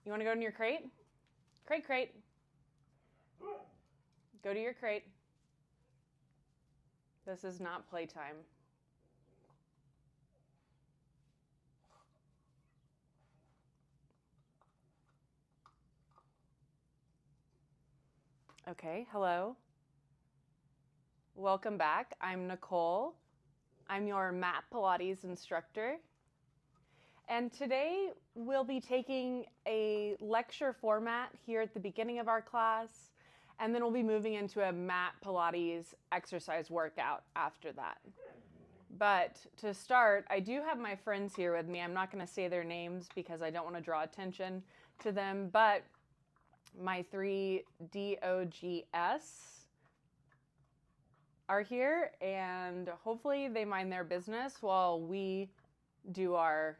You want to go in your crate? Crate. Go to your crate. This is not playtime. Okay, hello. Welcome back. I'm Nicole. I'm your mat Pilates instructor. And today we'll be taking a lecture format here at the beginning of our class, and then we'll be moving into a mat Pilates exercise workout after that. But to start, I do have my friends here with me. I'm not going to say their names because I don't want to draw attention to them, but my three DOGS are here, and hopefully they mind their business while we do ours.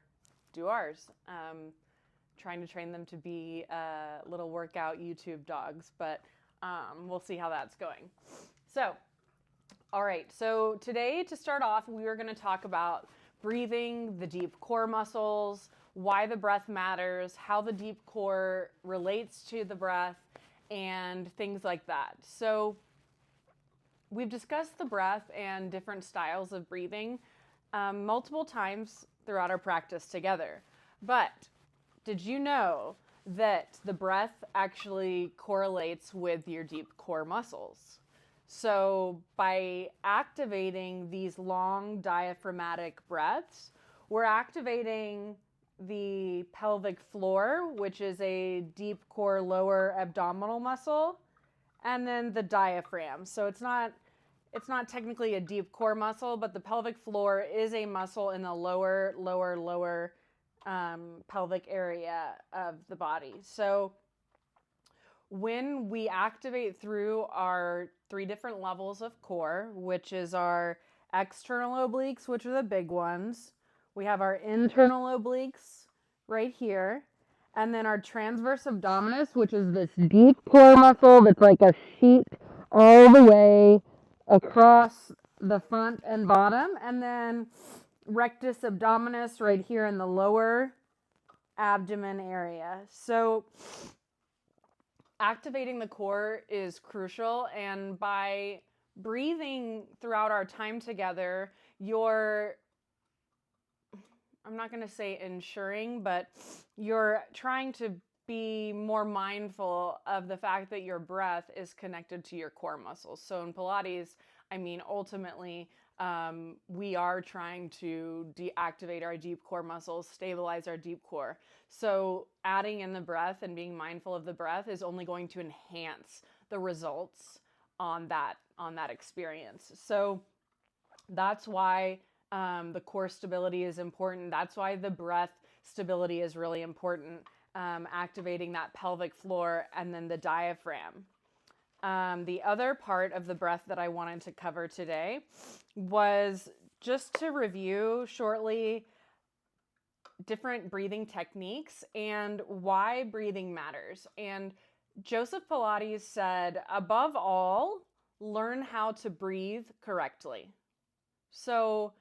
Trying to train them to be little workout YouTube dogs, but we'll see how that's going. So, all right, so today to start off, we are going to talk about breathing, the deep core muscles, why the breath matters, how the deep core relates to the breath, and things like that. So we've discussed the breath and different styles of breathing multiple times throughout our practice together. But did you know that the breath actually correlates with your deep core muscles? So by activating these long diaphragmatic breaths, we're activating the pelvic floor, which is a deep core lower abdominal muscle, and then the diaphragm. So it's not technically a deep core muscle, but the pelvic floor is a muscle in the lower pelvic area of the body. So when we activate through our three different levels of core, which is our external obliques, which are the big ones, we have our internal obliques right here, and then our transverse abdominis, which is this deep core muscle that's like a sheet all the way across the front and bottom, and then rectus abdominis right here in the lower abdomen area. So activating the core is crucial, and by breathing throughout our time together, I'm not going to say ensuring, but you're trying to be more mindful of the fact that your breath is connected to your core muscles. So in Pilates, ultimately, we are trying to deactivate our deep core muscles, stabilize our deep core. So adding in the breath and being mindful of the breath is only going to enhance the results on that experience. So that's why the core stability is important. That's why the breath stability is really important, activating that pelvic floor and then the diaphragm. The other part of the breath that I wanted to cover today was just to review shortly different breathing techniques and why breathing matters. And Joseph Pilates said, above all, learn how to breathe correctly. So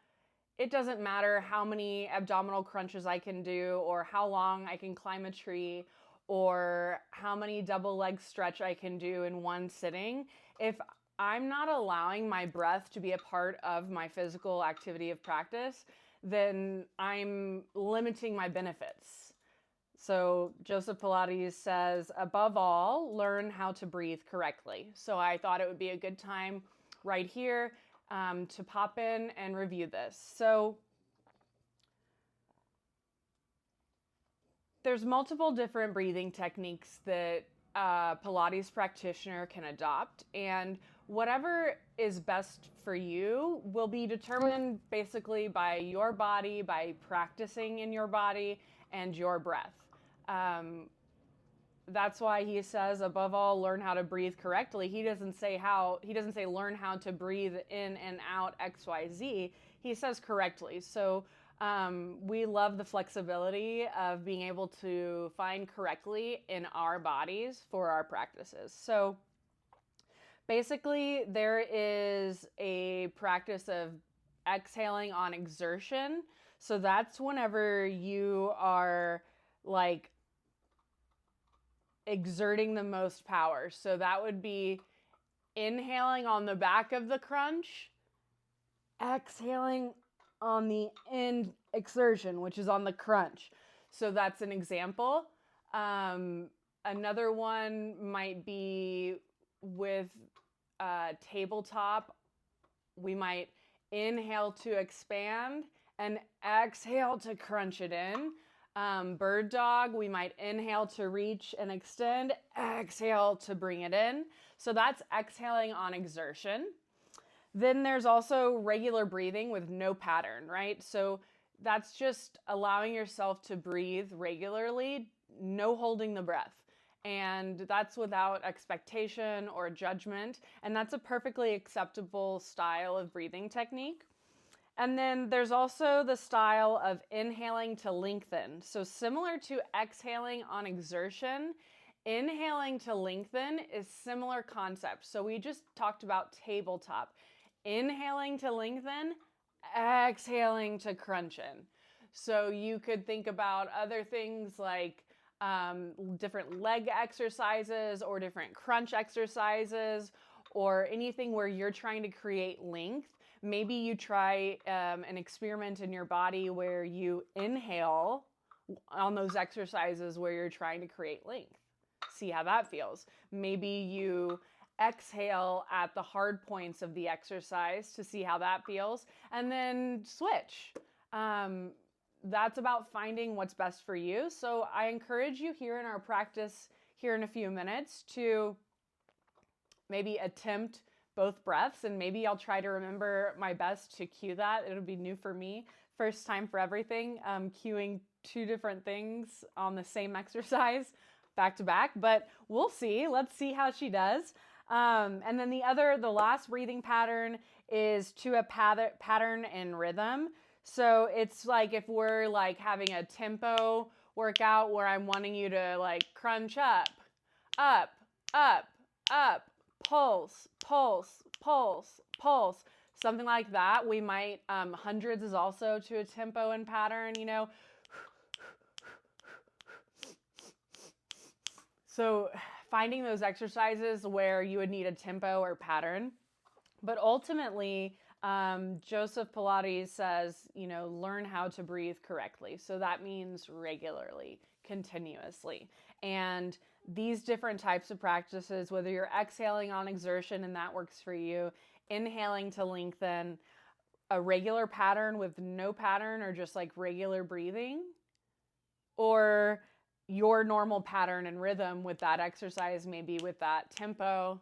it doesn't matter how many abdominal crunches I can do, or how long I can climb a tree, or how many double leg stretch I can do in one sitting. If I'm not allowing my breath to be a part of my physical activity of practice, then I'm limiting my benefits. So Joseph Pilates says, above all, learn how to breathe correctly. So I thought it would be a good time right here to pop in and review this. So there's multiple different breathing techniques that a Pilates practitioner can adopt, and whatever is best for you will be determined basically by your body, by practicing in your body and your breath. That's why he says, above all, learn how to breathe correctly. He doesn't say learn how to breathe in and out XYZ. He says correctly. So we love the flexibility of being able to find correctly in our bodies for our practices. So basically, there is a practice of exhaling on exertion. So that's whenever you are like exerting the most power. So that would be inhaling on the back of the crunch, exhaling on the end exertion, which is on the crunch. So that's an example. Another one might be with tabletop. We might inhale to expand and exhale to crunch it in. Bird dog, we might inhale to reach and extend, exhale to bring it in. So that's exhaling on exertion. Then there's also regular breathing with no pattern, right? So that's just allowing yourself to breathe regularly, no holding the breath. And that's without expectation or judgment. And that's a perfectly acceptable style of breathing technique. And then there's also the style of inhaling to lengthen. So similar to exhaling on exertion, inhaling to lengthen is similar concept. So we just talked about tabletop. Inhaling to lengthen, exhaling to crunch in. So you could think about other things like different leg exercises or different crunch exercises or anything where you're trying to create length. Maybe you try an experiment in your body where you inhale on those exercises where you're trying to create length. See how that feels. Maybe you exhale at the hard points of the exercise to see how that feels, and then switch. That's about finding what's best for you. So I encourage you here in our practice here in a few minutes to maybe attempt both breaths, and maybe I'll try to remember my best to cue that. It'll be new for me. First time for everything, cueing two different things on the same exercise back to back, but we'll see. Let's see how she does. And then the last breathing pattern is to a pattern and rhythm. So it's like if we're like having a tempo workout where I'm wanting you to like crunch up, up, up, up, pulse, pulse, pulse, pulse, something like that. We might, hundreds is also to a tempo and pattern, you know. So finding those exercises where you would need a tempo or pattern. But ultimately, Joseph Pilates says, you know, learn how to breathe correctly. So that means regularly, continuously. And these different types of practices, whether you're exhaling on exertion and that works for you, inhaling to lengthen, a regular pattern with no pattern or just like regular breathing, or your normal pattern and rhythm with that exercise, maybe with that tempo.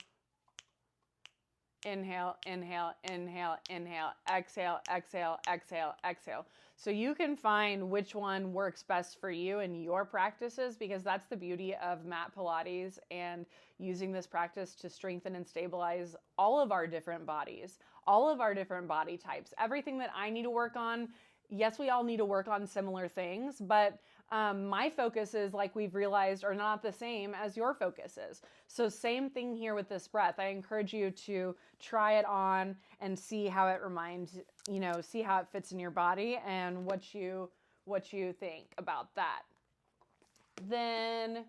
Inhale, inhale, inhale, inhale, exhale, exhale, exhale, exhale. So you can find which one works best for you in your practices, because that's the beauty of mat Pilates and using this practice to strengthen and stabilize all of our different bodies, all of our different body types, everything that I need to work on. Yes, we all need to work on similar things, but my focuses, like we've realized, are not the same as your focuses. So same thing here with this breath. I encourage you to try it on and see how it see how it fits in your body and what you think about that. Then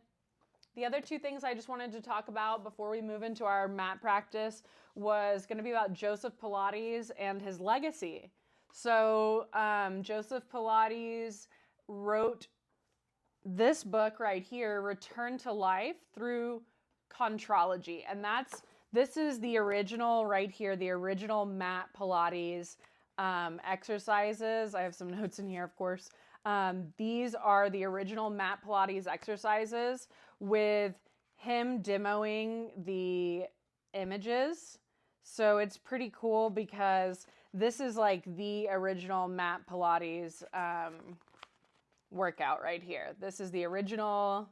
the other two things I just wanted to talk about before we move into our mat practice was going to be about Joseph Pilates and his legacy. So Joseph Pilates wrote this book right here, Return to Life Through Contrology. And this is the original right here, the original mat Pilates exercises. I have some notes in here, of course. These are the original mat Pilates exercises with him demoing the images. So it's pretty cool because this is like the original mat Pilates workout right here. This is the original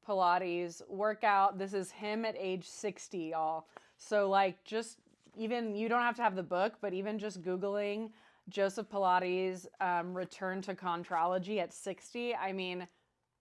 Pilates workout. This is him at age 60, y'all. So like just even, you don't have to have the book, but even just Googling Joseph Pilates return to contrology at 60, I mean,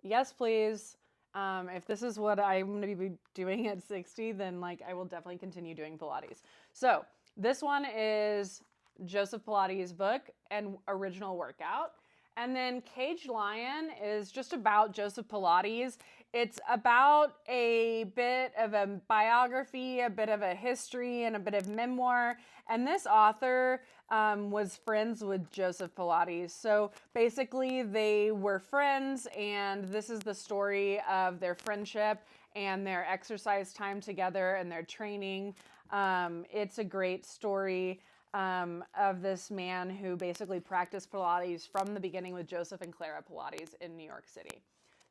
yes, please. If this is what I'm going to be doing at 60, then like I will definitely continue doing Pilates. So this one is Joseph Pilates' book and original workout. And then Caged Lion is just about Joseph Pilates It's about a bit of a biography, a bit of a history, and a bit of memoir. And this author was friends with Joseph Pilates. So basically, they were friends, and this is the story of their friendship and their exercise time together and their training. It's a great story of this man who basically practiced Pilates from the beginning with Joseph and Clara Pilates in New York City.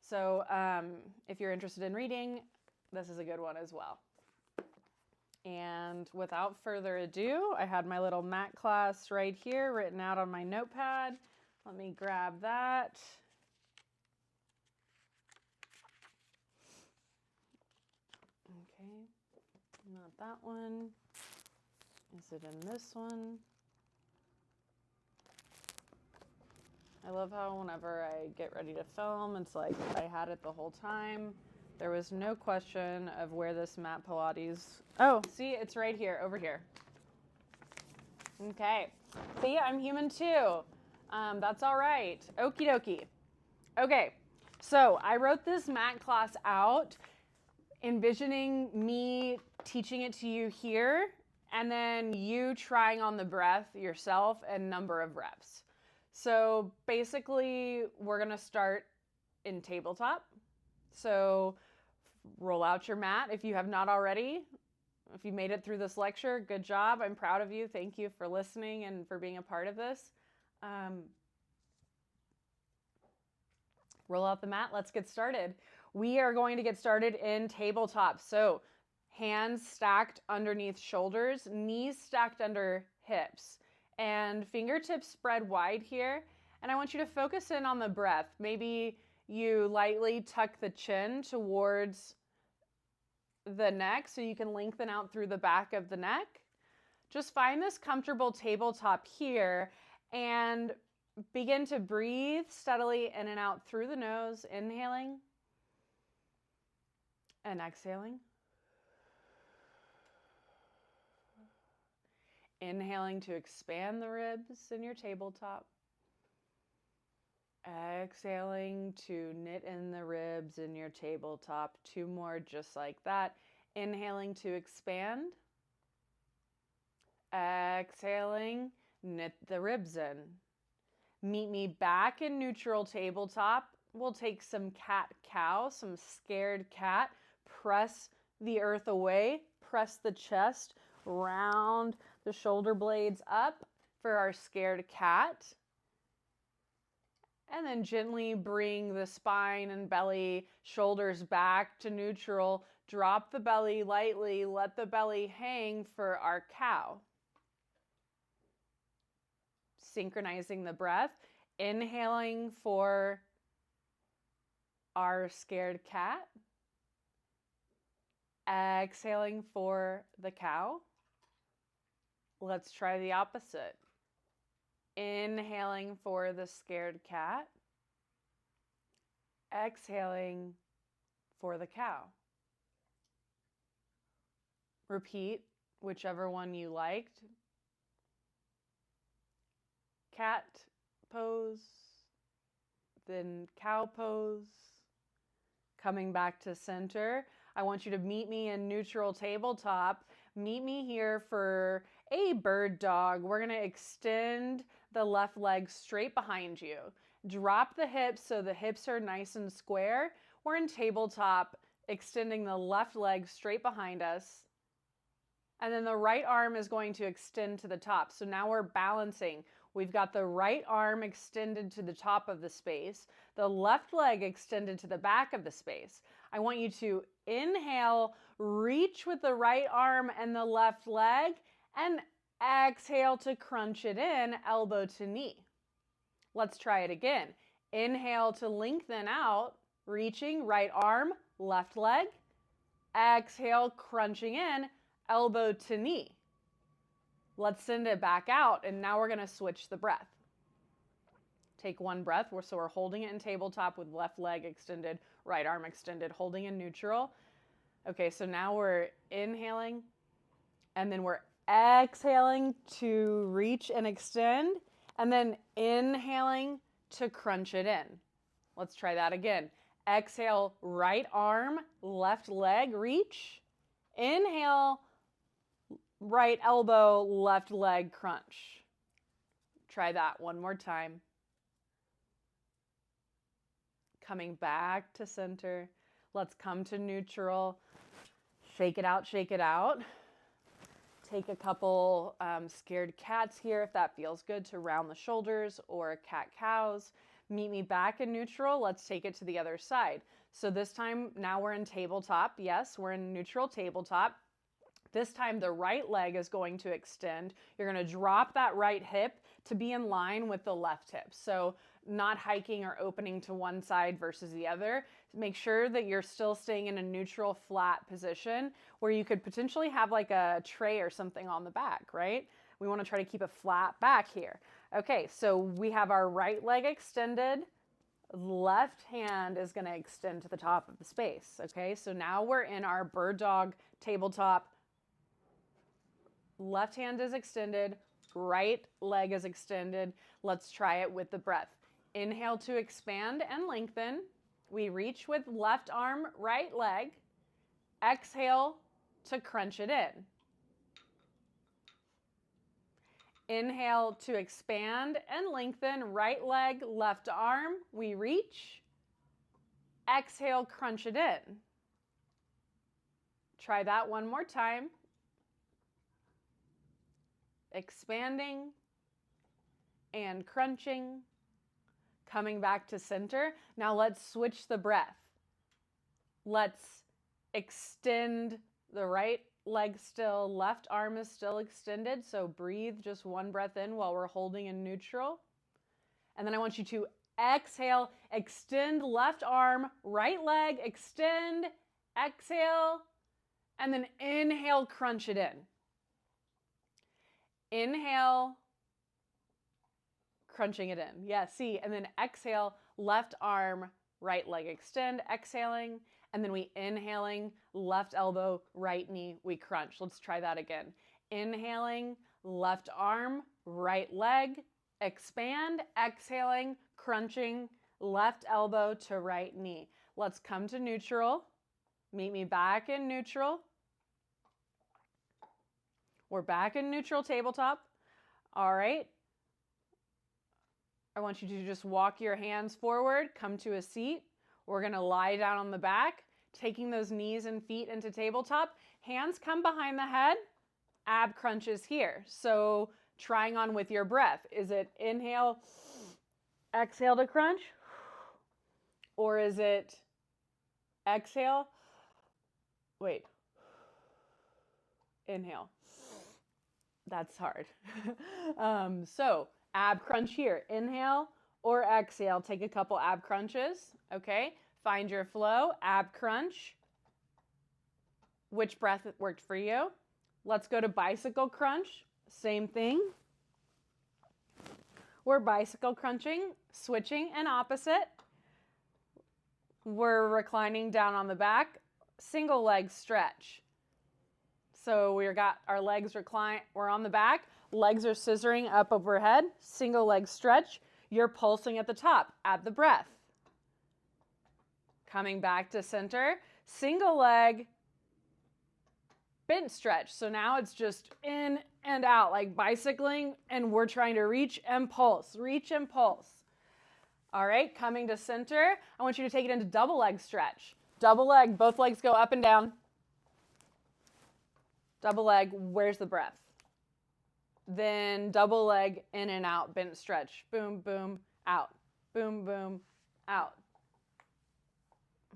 So if you're interested in reading, this is a good one as well. And without further ado, I had my little mat class right here written out on my notepad. Let me grab that. Okay, not that one. Is it in this one? I love how whenever I get ready to film, it's like I had it the whole time. There was no question of where this mat Pilates... Oh, see, it's right here, over here. Okay. See, I'm human too. That's all right. Okie dokie. Okay, so I wrote this mat class out, envisioning me teaching it to you here, and then you trying on the breath yourself and number of reps. So basically, we're going to start in tabletop. So roll out your mat if you have not already. If you made it through this lecture, good job. I'm proud of you. Thank you for listening and for being a part of this. Roll out the mat. Let's get started. We are going to get started in tabletop. So hands stacked underneath shoulders, knees stacked under hips, and fingertips spread wide here. And I want you to focus in on the breath. Maybe you lightly tuck the chin towards the neck so you can lengthen out through the back of the neck. Just find this comfortable tabletop here and begin to breathe steadily in and out through the nose, inhaling and exhaling. Inhaling to expand the ribs in your tabletop. Exhaling to knit in the ribs in your tabletop. 2 more just like that. Inhaling to expand. Exhaling, knit the ribs in. Meet me back in neutral tabletop. We'll take some cat-cow, some scared cat. Press the earth away. Press the chest, round the shoulder blades up for our scared cat. And then gently bring the spine and belly, shoulders back to neutral. Drop the belly lightly. Let the belly hang for our cow. Synchronizing the breath. Inhaling for our scared cat. Exhaling for the cow. Let's try the opposite. Inhaling for the scared cat. Exhaling for the cow. Repeat whichever one you liked. Cat pose, then cow pose. Coming back to center. I want you to meet me in neutral tabletop. Meet me here for a bird dog. We're going to extend the left leg straight behind you. Drop the hips so the hips are nice and square. We're in tabletop, extending the left leg straight behind us. And then the right arm is going to extend to the top. So now we're balancing. We've got the right arm extended to the top of the space, the left leg extended to the back of the space. I want you to inhale, reach with the right arm and the left leg, and exhale to crunch it in, elbow to knee. Let's try it again. Inhale to lengthen out, reaching, right arm, left leg. Exhale, crunching in, elbow to knee. Let's send it back out, and now we're going to switch the breath. Take one breath, so we're holding it in tabletop with left leg extended, right arm extended, holding in neutral. Okay, so now we're inhaling, and then we're exhaling to reach and extend, and then inhaling to crunch it in. Let's try that again. Exhale, right arm, left leg, reach. Inhale, right elbow, left leg, crunch. Try that one more time. Coming back to center. Let's come to neutral. Shake it out, shake it out. Take a couple scared cats here if that feels good to round the shoulders, or cat-cows. Meet me back in neutral. Let's take it to the other side. So this time, now we're in tabletop. Yes, we're in neutral tabletop. This time the right leg is going to extend. You're going to drop that right hip to be in line with the left hip. So not hiking or opening to one side versus the other. Make sure that you're still staying in a neutral flat position where you could potentially have like a tray or something on the back, right? We want to try to keep a flat back here. Okay, so we have our right leg extended. Left hand is going to extend to the top of the space. Okay, so now we're in our bird dog tabletop. Left hand is extended, right leg is extended. Let's try it with the breath. Inhale to expand and lengthen. We reach with left arm, right leg. Exhale to crunch it in. Inhale to expand and lengthen, right leg, left arm. We reach. Exhale, crunch it in. Try that one more time. Expanding and crunching, coming back to center. Now let's switch the breath. Let's extend the right leg still, left arm is still extended. So breathe just one breath in while we're holding in neutral. And then I want you to exhale, extend left arm, right leg, extend, exhale, and then inhale, crunch it in. Inhale, crunching it in. Yeah, see, and then exhale, left arm, right leg extend, exhaling, and then we inhaling, left elbow, right knee, we crunch. Let's try that again. Inhaling, left arm, right leg, expand, exhaling, crunching, left elbow to right knee. Let's come to neutral. Meet me back in neutral. We're back in neutral tabletop. All right. I want you to just walk your hands forward, come to a seat. We're going to lie down on the back, taking those knees and feet into tabletop. Hands come behind the head, ab crunches here. So trying on with your breath. Is it inhale, exhale to crunch? Or is it exhale? Wait. Inhale. That's hard. So ab crunch here. Inhale or exhale. Take a couple ab crunches. Okay. Find your flow. Ab crunch. Which breath worked for you? Let's go to bicycle crunch. Same thing. We're bicycle crunching, switching and opposite. We're reclining down on the back. Single leg stretch. So we've got our legs reclined, we're on the back, legs are scissoring up overhead, single leg stretch. You're pulsing at the top, at the breath. Coming back to center, single leg, bent stretch. So now it's just in and out, like bicycling, and we're trying to reach and pulse, reach and pulse. All right, coming to center, I want you to take it into double leg stretch. Double leg, both legs go up and down. Double leg, where's the breath? Then double leg, in and out, bent stretch. Boom, boom, out. Boom, boom, out.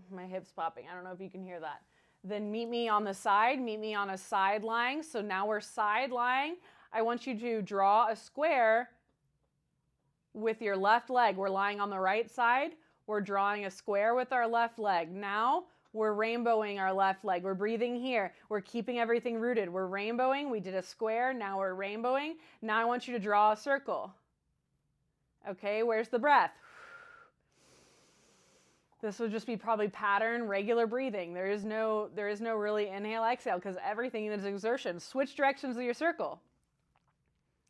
My hip's popping. I don't know if you can hear that. Then meet me on the side. Meet me on a side lying. So now we're side lying. I want you to draw a square with your left leg. We're lying on the right side. We're drawing a square with our left leg. Now we're rainbowing our left leg. We're breathing here. We're keeping everything rooted. We're rainbowing. We did a square. Now we're rainbowing. Now I want you to draw a circle. Okay, where's the breath? This would just be probably pattern, regular breathing. There is no really inhale, exhale, because everything is exertion. Switch directions of your circle.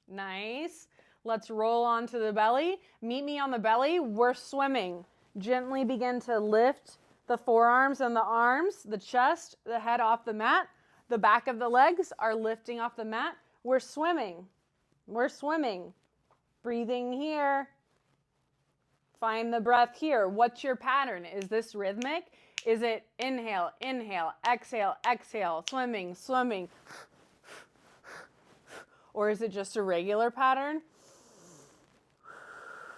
Nice. Let's roll onto the belly. Meet me on the belly. We're swimming. Gently begin to lift the forearms and the arms, the chest, the head off the mat. The back of the legs are lifting off the mat. We're swimming. We're swimming. Breathing here. Find the breath here. What's your pattern? Is this rhythmic? Is it inhale, inhale, exhale, exhale, swimming, swimming? Or is it just a regular pattern?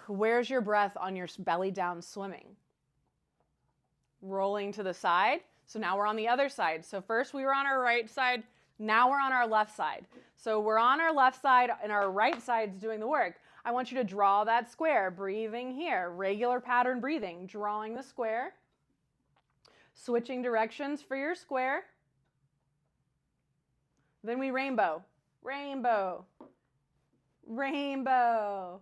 Where's your breath on your belly down swimming? Rolling to the side. So now we're on the other side. So first we were on our right side. Now we're on our left side. So we're on our left side and our right side's doing the work. I want you to draw that square. Breathing here. Regular pattern breathing. Drawing the square. Switching directions for your square. Then we rainbow. Rainbow. Rainbow.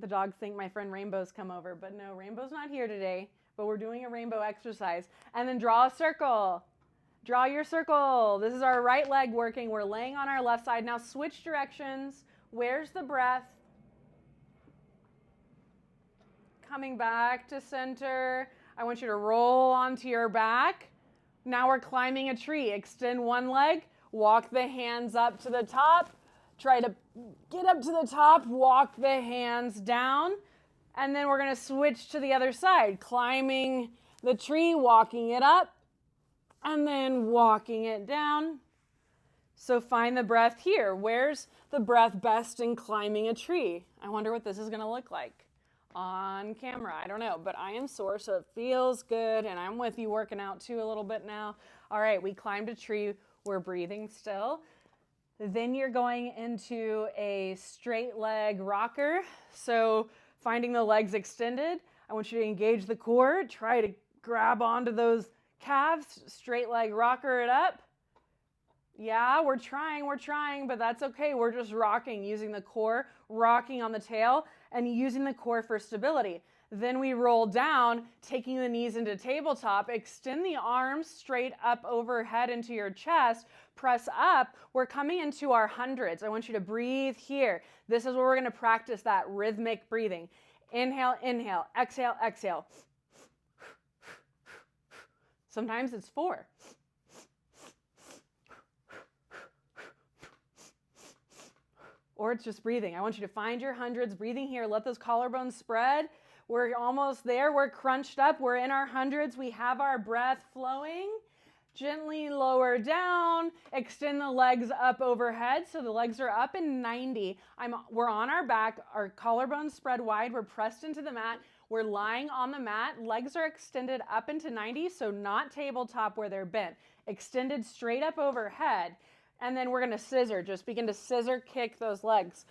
The dogs think my friend Rainbow's come over, but no, Rainbow's not here today, but we're doing a rainbow exercise. And then draw a circle. Draw your circle. This is our right leg working. We're laying on our left side. Now switch directions. Where's the breath? Coming back to center. I want you to roll onto your back. Now we're climbing a tree. Extend one leg. Walk the hands up to the top. Try to get up to the top. Walk the hands down. And then we're going to switch to the other side. Climbing the tree, walking it up, and then walking it down. So find the breath here. Where's the breath best in climbing a tree? I wonder what this is going to look like on camera. I don't know, but I am sore, so it feels good, and I'm with you working out too a little bit now. All right, we climbed a tree. We're breathing still. Then you're going into a straight leg rocker. So finding the legs extended. I want you to engage the core. Try to grab onto those calves. Straight leg rocker it up. Yeah, we're trying, but that's okay. We're just rocking, using the core, rocking on the tail, and using the core for stability. Then we roll down, taking the knees into tabletop, extend the arms straight up overhead into your chest, press up. We're coming into our hundreds. I want you to breathe here. This is where we're going to practice that rhythmic breathing. Inhale, inhale, exhale, exhale. Sometimes it's 4. Or it's just breathing. I want you to find your hundreds, breathing here. Let those collarbones spread. We're almost there. We're crunched up. We're in our hundreds. We have our breath flowing. Gently lower down. Extend the legs up overhead. So the legs are up in 90. We're on our back. Our collarbones spread wide. We're pressed into the mat. We're lying on the mat. Legs are extended up into 90, so not tabletop where they're bent. Extended straight up overhead. And then we're going to scissor. Just begin to scissor kick those legs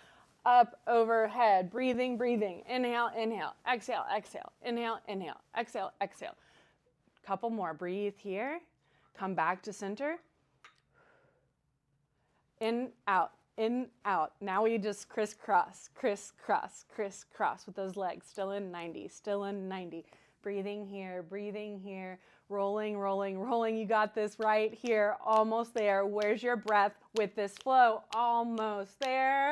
up overhead. Breathing, breathing. Inhale, inhale. Exhale, exhale. Inhale, inhale. Exhale, exhale. Couple more. Breathe here. Come back to center. In, out. In, out. Now we just crisscross, crisscross, crisscross with those legs. Still in 90. Still in 90. Breathing here. Breathing here. Rolling, rolling, rolling. You got this right here. Almost there. Where's your breath with this flow? Almost there.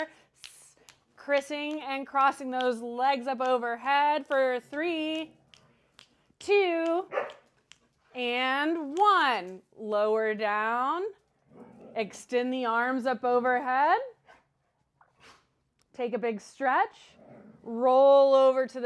Crissing and crossing those legs up overhead for 3, 2, and 1. Lower down. Extend the arms up overhead. Take a big stretch. Roll over to the